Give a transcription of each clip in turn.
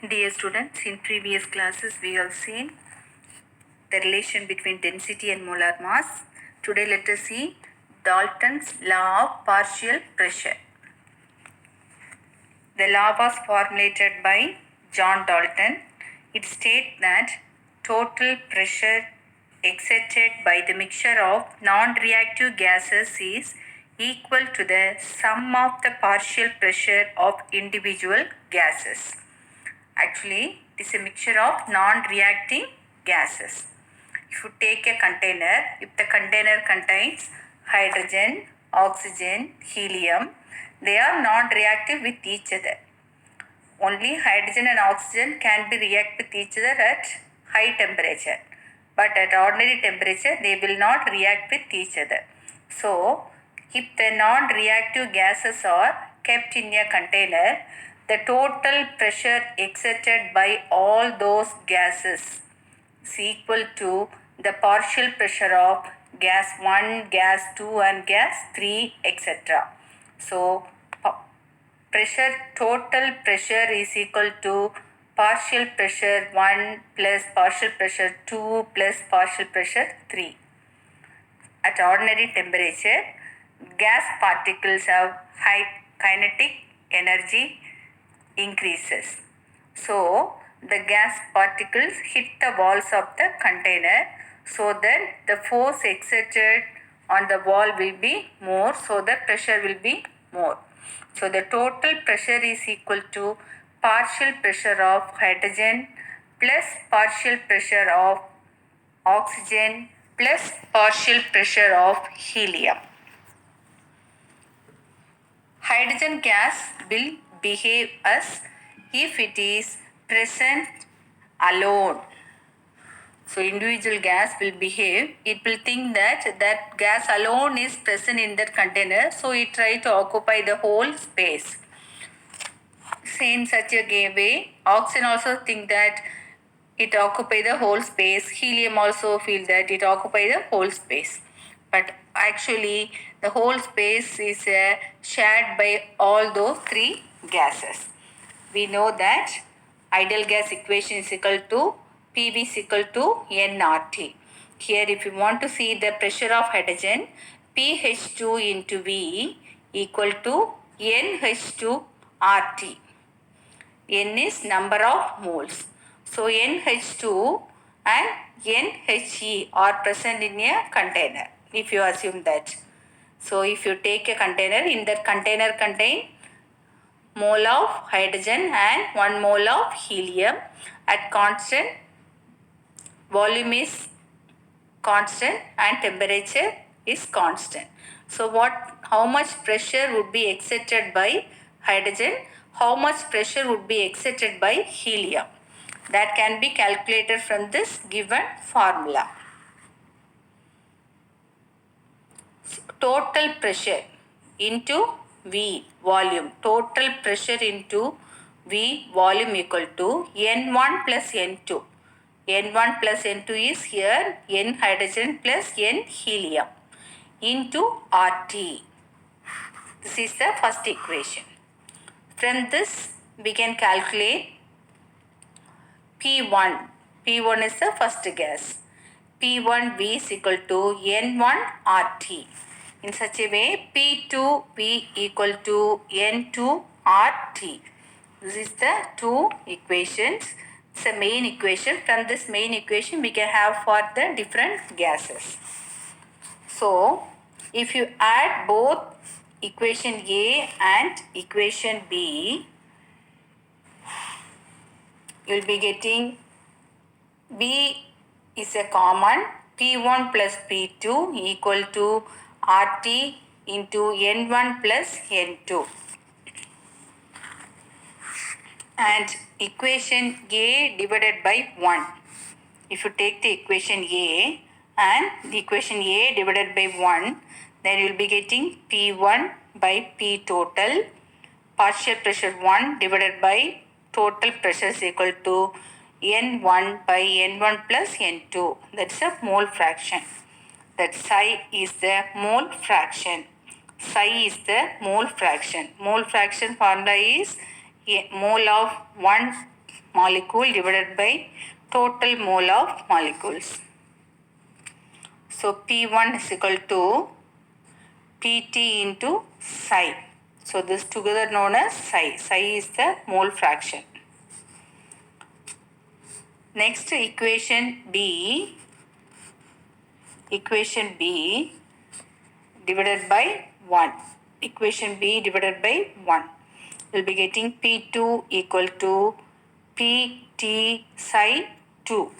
Dear students, in previous classes we have seen the relation between density and molar mass. Today let us see Dalton's law of partial pressure. The law was formulated by John Dalton. It states that total pressure exerted by the mixture of non-reactive gases is equal to the sum of the partial pressure of individual gases. Actually, it is a mixture of non-reacting gases. If you take a container, if the container contains hydrogen, oxygen, helium, they are non-reactive with each other. Only hydrogen and oxygen can be react with each other at high temperature. But at ordinary temperature, they will not react with each other. So, if the non-reactive gases are kept in a container, the total pressure exerted by all those gases is equal to the partial pressure of gas 1, gas 2 and gas 3 etc. So, total pressure is equal to partial pressure 1 plus partial pressure 2 plus partial pressure 3. At ordinary temperature, gas particles have high kinetic energy increases. So, the gas particles hit the walls of the container so that the force exerted on the wall will be more, so the pressure will be more. So, the total pressure is equal to partial pressure of hydrogen plus partial pressure of oxygen plus partial pressure of helium. Hydrogen gas will behave as if it is present alone. So individual gas will behave, it will think that gas alone is present in that container, so it try to occupy the whole space. Same such a way, oxygen also think that it occupy the whole space. Helium also feel that it occupy the whole space. But actually the whole space is shared by all those three gases. We know that ideal gas equation is equal to PV is equal to nRT. Here if you want to see the pressure of hydrogen, pH2 into V equal to NH2RT. N is number of moles. So NH2 and NHE are present in a container, if you assume that. So if you take a container, in that container contain mole of hydrogen and 1 mole of helium at constant, volume is constant and temperature is constant. So how much pressure would be exerted by hydrogen, how much pressure would be exerted by helium? That can be calculated from this given formula. Total pressure into V volume. Total pressure into V volume equal to N1 plus N2. N1 plus N2 is here N hydrogen plus N helium into RT. This is the first equation. From this we can calculate P1. P1 is the first gas. P1V is equal to N1 RT. In such a way, P2V equal to N2 RT. This is the two equations. It's the main equation. From this main equation, we can have for the different gases. So, if you add both equation A and equation B, you will be getting B is a common, P1 plus P2 equal to RT into N1 plus N2. And equation A divided by 1. If you take the equation A and the equation A divided by 1, then you will be getting P1 by P total, partial pressure 1 divided by total pressure is equal to N1 by N1 plus N2. That's a mole fraction. That psi is the mole fraction. Psi is the mole fraction. Mole fraction formula is a mole of 1 molecule divided by total mole of molecules. So P1 is equal to Pt into psi. So this together known as psi. Psi is the mole fraction. Next equation B divided by 1. Equation B divided by 1. We'll be getting P2 equal to Pt psi 2.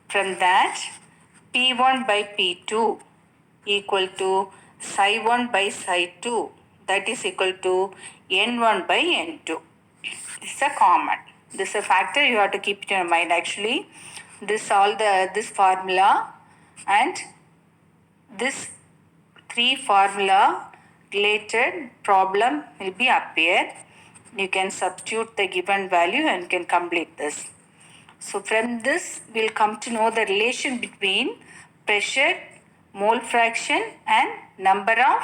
From that, P1 by P2 equal to psi 1 by psi 2, that is equal to N1 by N2. This is a common. This is a factor you have to keep in your mind actually. This formula and this three formula related problem will be appear. You can substitute the given value and can complete this. So from this we'll come to know the relation between pressure, mole fraction and number of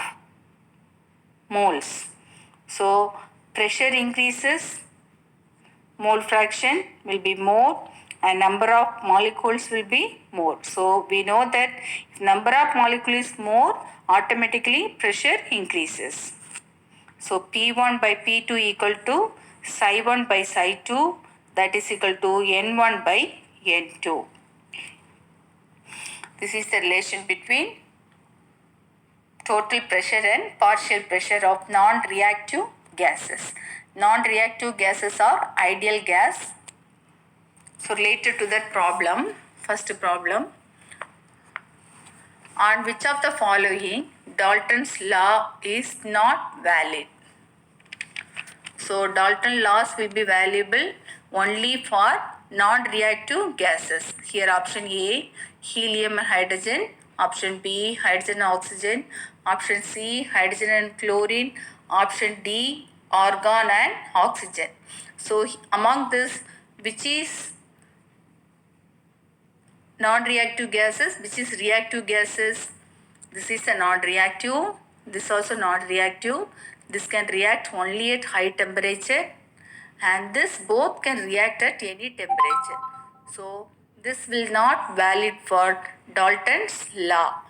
moles. So pressure increases, mole fraction will be more and number of molecules will be more. So we know that if number of molecules is more, automatically pressure increases. So P1 by P2 equal to psi 1 by psi 2, that is equal to N1 by N2. This is the relation between total pressure and partial pressure of non-reactive gases. Non-reactive gases are ideal gas. So related to that problem, first problem, on which of the following Dalton's law is not valid? So Dalton's laws will be valuable only for non-reactive gases. Here option A, helium and hydrogen. Option B, hydrogen and oxygen. Option C, hydrogen and chlorine. Option D, argon and oxygen. So among this, which is non-reactive gases, which is reactive gases? This is a non-reactive. This also non-reactive. This can react only at high temperature, and this both can react at any temperature. So this will not valid for Dalton's law.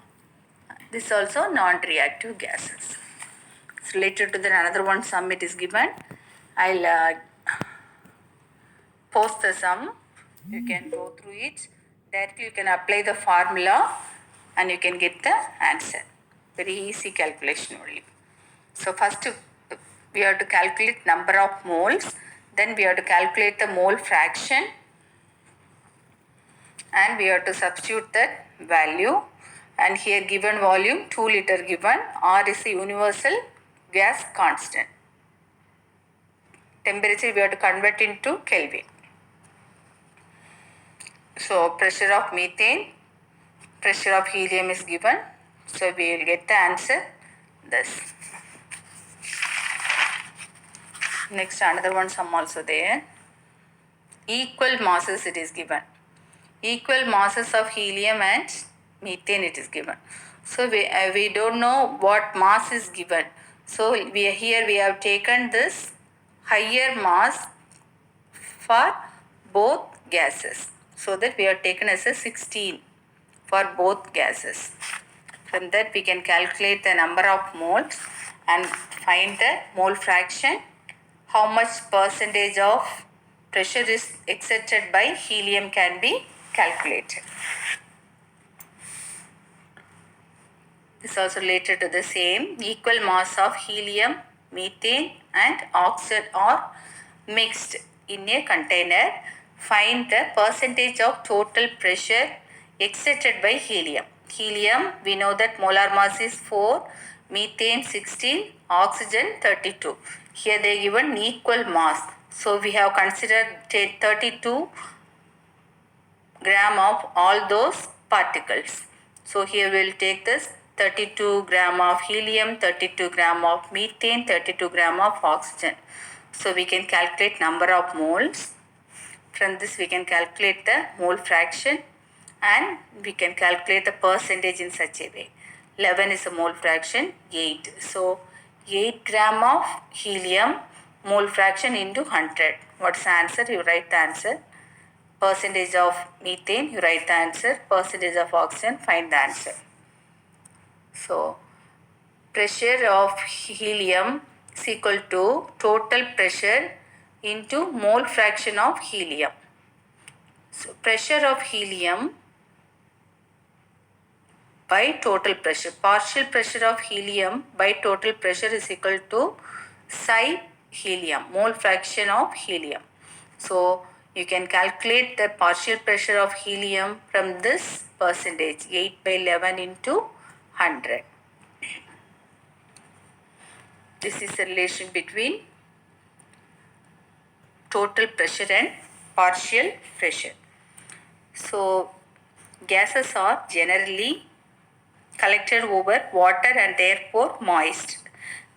This also non-reactive gases. It's related to the another one sum it is given. I'll post the sum. You can go through it. Directly you can apply the formula and you can get the answer. Very easy calculation only. So first we have to calculate number of moles, then we have to calculate the mole fraction, and we have to substitute that value. And here given volume 2 liter given, R is a universal gas constant. Temperature we have to convert into Kelvin. So pressure of methane, pressure of helium is given. So we will get the answer this. Next another one sum also there. Equal masses it is given. Equal masses of helium and methane it is given. So we don't know what mass is given. So here we have taken this higher mass for both gases. So that we have taken as a 16 for both gases. From that we can calculate the number of moles and find the mole fraction. How much percentage of pressure is exerted by helium can be calculated. This is also related to the same. Equal mass of helium, methane and oxygen are mixed in a container. Find the percentage of total pressure exerted by helium. Helium, we know that molar mass is 4, methane 16, oxygen 32. Here they given equal mass. So we have considered 32 gram of all those particles. So here we will take this 32 gram of helium, 32 gram of methane, 32 gram of oxygen. So we can calculate number of moles. From this we can calculate the mole fraction and we can calculate the percentage in such a way. 11 is a mole fraction, 8. So 8 gram of helium mole fraction into 100. What's the answer? You write the answer. Percentage of methane, you write the answer. Percentage of oxygen, find the answer. So, pressure of helium is equal to total pressure into mole fraction of helium. So, pressure of helium by total pressure. Partial pressure of helium by total pressure is equal to psi helium, mole fraction of helium. So, you can calculate the partial pressure of helium from this percentage, 8 by 11 into 100. This is the relation between total pressure and partial pressure. So, gases are generally collected over water and therefore moist.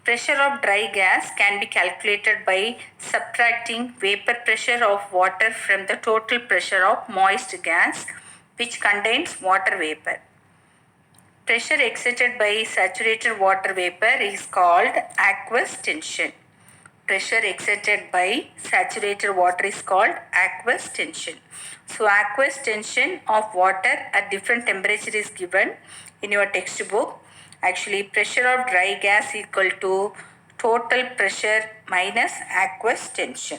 Pressure of dry gas can be calculated by subtracting vapor pressure of water from the total pressure of moist gas, which contains water vapor. Pressure exerted by saturated water vapor is called aqueous tension. Pressure exerted by saturated water is called aqueous tension. So, aqueous tension of water at different temperature is given in your textbook. Actually, pressure of dry gas equal to total pressure minus aqueous tension.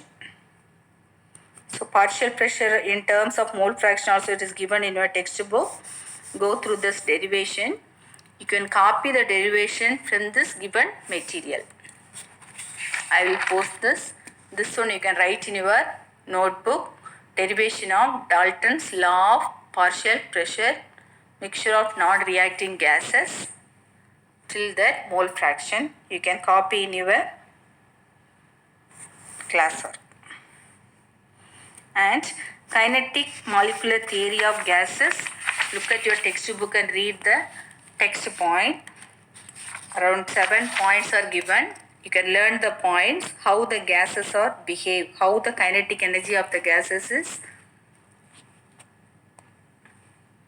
So, partial pressure in terms of mole fraction also it is given in your textbook. Go through this derivation. You can copy the derivation from this given material. I will post this. This one you can write in your notebook. Derivation of Dalton's law of partial pressure, mixture of non-reacting gases till that mole fraction. You can copy in your classwork. And kinetic molecular theory of gases. Look at your textbook and read the text point. Around 7 points are given. You can learn the points, how the gases are behave, how the kinetic energy of the gases is,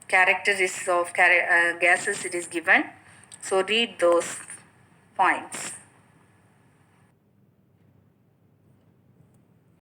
characteristics of gases it is given. So read those points.